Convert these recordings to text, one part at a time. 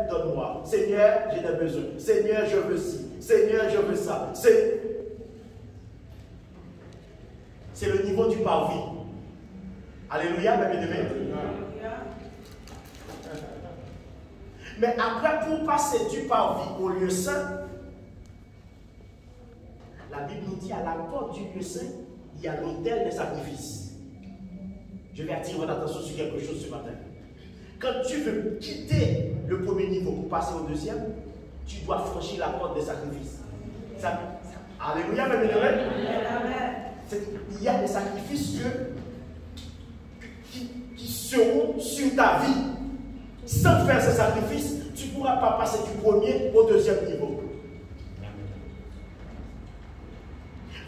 donne-moi. Seigneur, j'ai des besoins. Seigneur, je veux ci. Seigneur, je veux ça. C'est le niveau du parvis. Alléluia, mes bien-aimés. Mais après, pour passer du parvis au lieu saint, la Bible nous dit à la porte du lieu saint, il y a l'autel des sacrifices. Je vais attirer votre attention sur quelque chose ce matin. Quand tu veux quitter le premier niveau pour passer au deuxième, tu dois franchir la porte des sacrifices. Alléluia, mes bien-aimés. Il y a des sacrifices qui seront sur ta vie. Sans faire ces sacrifices, tu ne pourras pas passer du premier au deuxième niveau.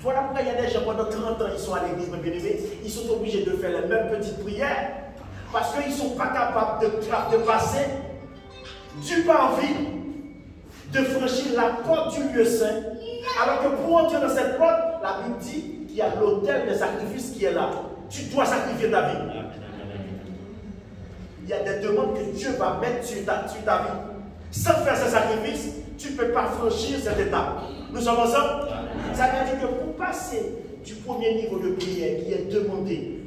Voilà pourquoi il y a des gens pendant 30 ans, ils sont à l'église, mes bien-aimés, ils sont obligés de faire les mêmes petites prières parce qu'ils ne sont pas capables de passer du parvis, de franchir la porte du lieu saint, alors que pour entrer dans cette porte, la Bible dit qu'il y a l'autel des sacrifices qui est là. Tu dois sacrifier ta vie. Il y a des demandes que Dieu va mettre sur ta vie. Sans faire ces sacrifices, tu ne peux pas franchir cette étape. Nous sommes ensemble? Ça veut dire que pour passer du premier niveau de prière qui est demandé,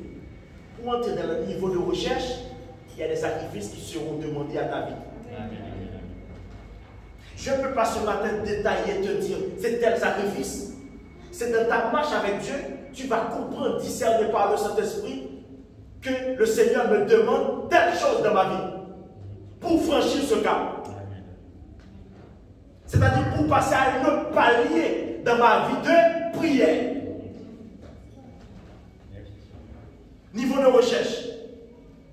pour entrer dans le niveau de recherche, il y a des sacrifices qui seront demandés à ta vie. Je ne peux pas ce matin détailler, te dire, c'est tel sacrifice. C'est dans ta marche avec Dieu, tu vas comprendre, discerner par le Saint-Esprit, que le Seigneur me demande telle chose dans ma vie pour franchir ce cap. C'est-à-dire pour passer à un autre palier dans ma vie de prière. Niveau de recherche.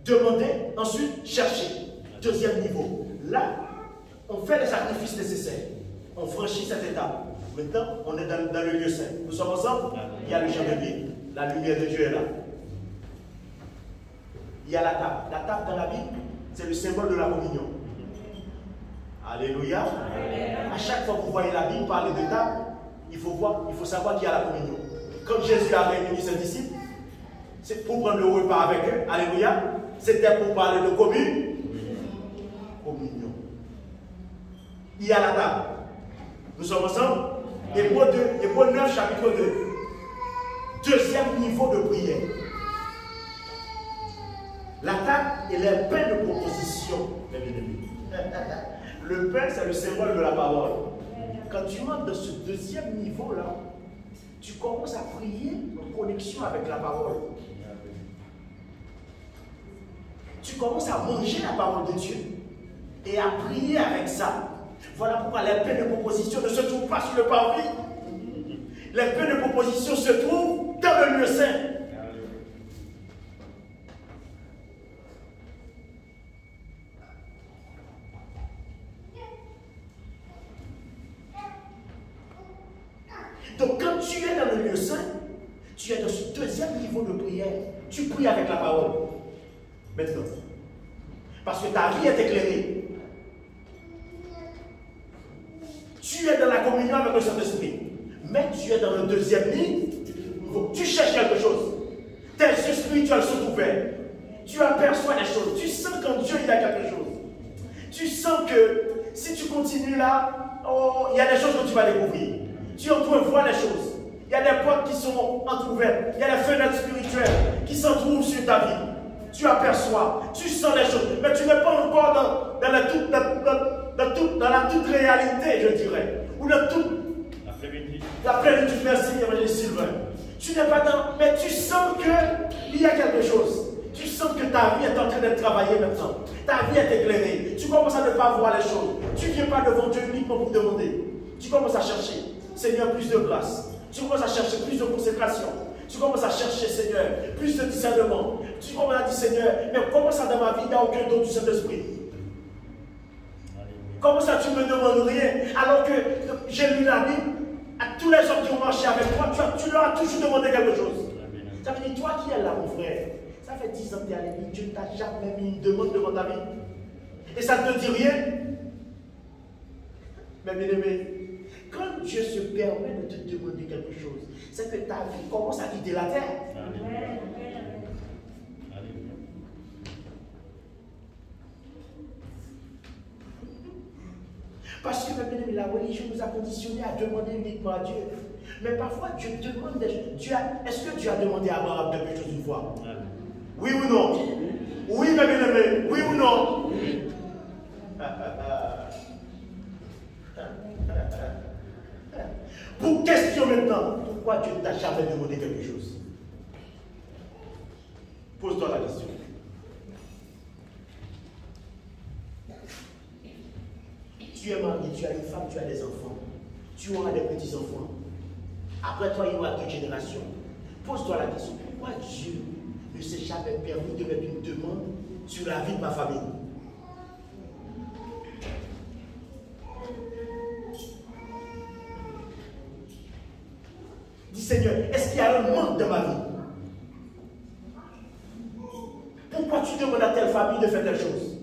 Demander, ensuite chercher. Deuxième niveau. Là, on fait les sacrifices nécessaires. On franchit cette étape. Maintenant, on est dans le lieu saint. Nous sommes ensemble. Il y a le chandelier. La lumière de Dieu est là. Il y a la table. La table dans la Bible, c'est le symbole de la communion. Alléluia. À chaque fois que vous voyez la Bible parler de table, il faut savoir qu'il y a la communion. Quand Jésus a réuni ses disciples, c'est pour prendre le repas avec eux. Alléluia. C'était pour parler de communion. Il y a la table. Nous sommes ensemble. Hébreux 9, chapitre 2. Deuxième niveau de prière. La table est le pain de proposition, mes bien-aimés. Le pain, c'est le symbole de la parole. Quand tu montes dans ce deuxième niveau-là, tu commences à prier en connexion avec la parole. Tu commences à manger la parole de Dieu et à prier avec ça. Voilà pourquoi les pains de proposition ne se trouvent pas sur le parvis. Les pains de proposition se trouvent dans le lieu saint. Donc quand tu es dans le lieu saint, tu es dans ce deuxième niveau de prière. Tu pries avec la parole. Maintenant. Parce que ta vie est éclairée. Tu es dans la communion avec le Saint-Esprit. Mais tu es dans le deuxième niveau. Tu cherches quelque chose. Tes yeux spirituels sont ouverts. Tu aperçois des choses. Tu sens qu'en Dieu il y a quelque chose. Tu sens que si tu continues là, oh, il y a des choses que tu vas découvrir. Tu entrevois les choses. Il y a des portes qui sont entrouvertes. Il y a des fenêtres spirituelles qui s'entrouvent sur ta vie. Tu aperçois, tu sens les choses. Mais tu n'es pas encore dans la toute réalité, je dirais. Ou dans toute la plénitude. Merci, évangéliste Sylvain. Tu n'es pas dans. Mais tu sens qu'il y a quelque chose. Tu sens que ta vie est en train d'être travaillée maintenant. Ta vie est éclairée. Tu commences à ne pas voir les choses. Tu ne viens pas devant Dieu uniquement pour demander. Tu commences à chercher. Seigneur, plus de grâce. Tu commences à chercher plus de consécration. Tu commences à chercher, Seigneur, plus de discernement. Tu commences à dire, Seigneur, mais comment ça dans ma vie, il n'y a aucun don du Saint-Esprit? Comment ça tu me demandes rien alors que j'ai lu la Bible, à tous les hommes qui ont marché avec toi, tu leur as toujours demandé quelque chose. Ça veut dire, toi qui es là, mon frère, ça fait 10 ans que tu es à l'église, Dieu ne t'a jamais mis une demande devant ta vie. Et ça ne te dit rien. Mais bien aimé, quand Dieu se permet de te demander quelque chose, c'est que ta vie commence à quitter la terre. Amen. Parce que, mes bien-aimés, la religion nous a conditionnés à demander uniquement à Dieu. Mais parfois, Dieu demande des choses. Est-ce que Dieu a demandé à Abraham de quelque chose une fois? Oui ou non? Oui, mes bien-aimés, oui ou non? Oui. Pour question maintenant, pourquoi Dieu ne t'a jamais demandé quelque chose? Pose-toi la question. Tu es marié, tu as une femme, tu as des enfants. Tu auras des petits-enfants. Après toi, il y aura 2 générations. Pose-toi la question. Pourquoi Dieu ne s'est jamais permis de mettre une demande sur la vie de ma famille? Dis Seigneur, est-ce qu'il y a un manque dans ma vie? Pourquoi tu demandes à telle famille de faire telle chose?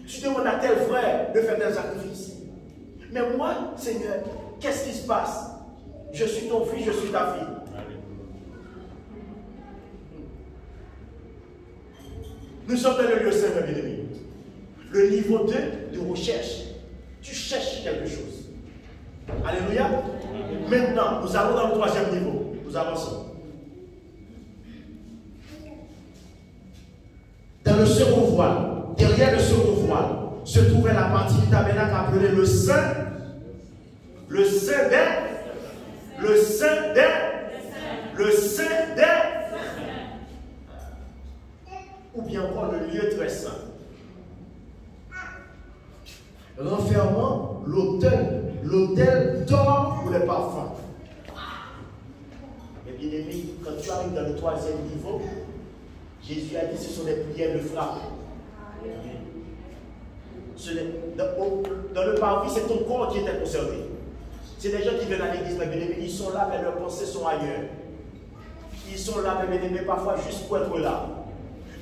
Tu demandes à tel frère de faire tel sacrifice. Mais moi, Seigneur, qu'est-ce qui se passe? Je suis ton fils, je suis ta fille. Nous sommes dans le lieu saint, mes bien-aimés. Le niveau 2 de recherche. Tu cherches quelque chose. Alléluia. Maintenant, nous allons dans le 3e niveau. Nous avançons. Dans le second voile, derrière le second voile, se trouvait la partie du tabernacle appelée le Saint. Le Saint des. Le Saint des. Le Saint des. Ou bien encore le lieu très saint. Renfermant l'autel d'or pour les parfums. Mais bien aimé, quand tu arrives dans le 3e niveau, Jésus a dit ce sont des prières de frappe. Dans le parvis, c'est ton corps qui était concerné. C'est des gens qui viennent à l'église, mais bien aimé, ils sont là, mais leurs pensées sont ailleurs. Ils sont là, mais bien aimé, parfois juste pour être là.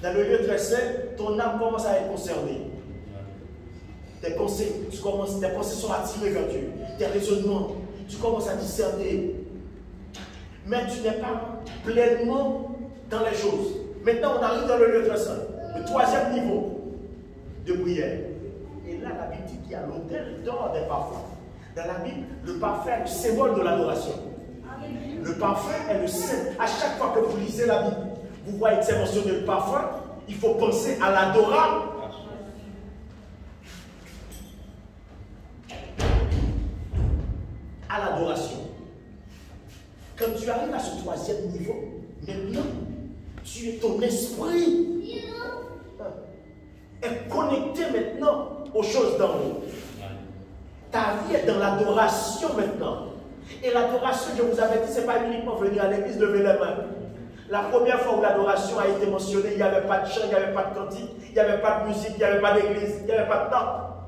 Dans le lieu très saint, ton âme commence à être concernée. Tes pensées sont attirées vers Dieu. Tes raisonnements, tu commences à discerner. Mais tu n'es pas pleinement dans les choses. Maintenant, on arrive dans le lieu très saint, le 3e niveau de prière. Et là, la Bible dit qu'il y a l'autel d'or des parfums. Dans la Bible, le parfum est le symbole de l'adoration. Le parfum est le symbole. À chaque fois que vous lisez la Bible, vous voyez que c'est mentionné le parfum, il faut penser à l'adoration. À l'adoration. Quand tu arrives à ce 3e niveau, maintenant, ton esprit est connecté maintenant aux choses d'en haut. Ta vie est dans l'adoration maintenant. Et l'adoration, je vous avais dit, ce n'est pas uniquement venir à l'église, lever les mains. La première fois où l'adoration a été mentionnée, il n'y avait pas de chant, il n'y avait pas de cantique, il n'y avait pas de musique, il n'y avait pas d'église, il n'y avait pas de temps.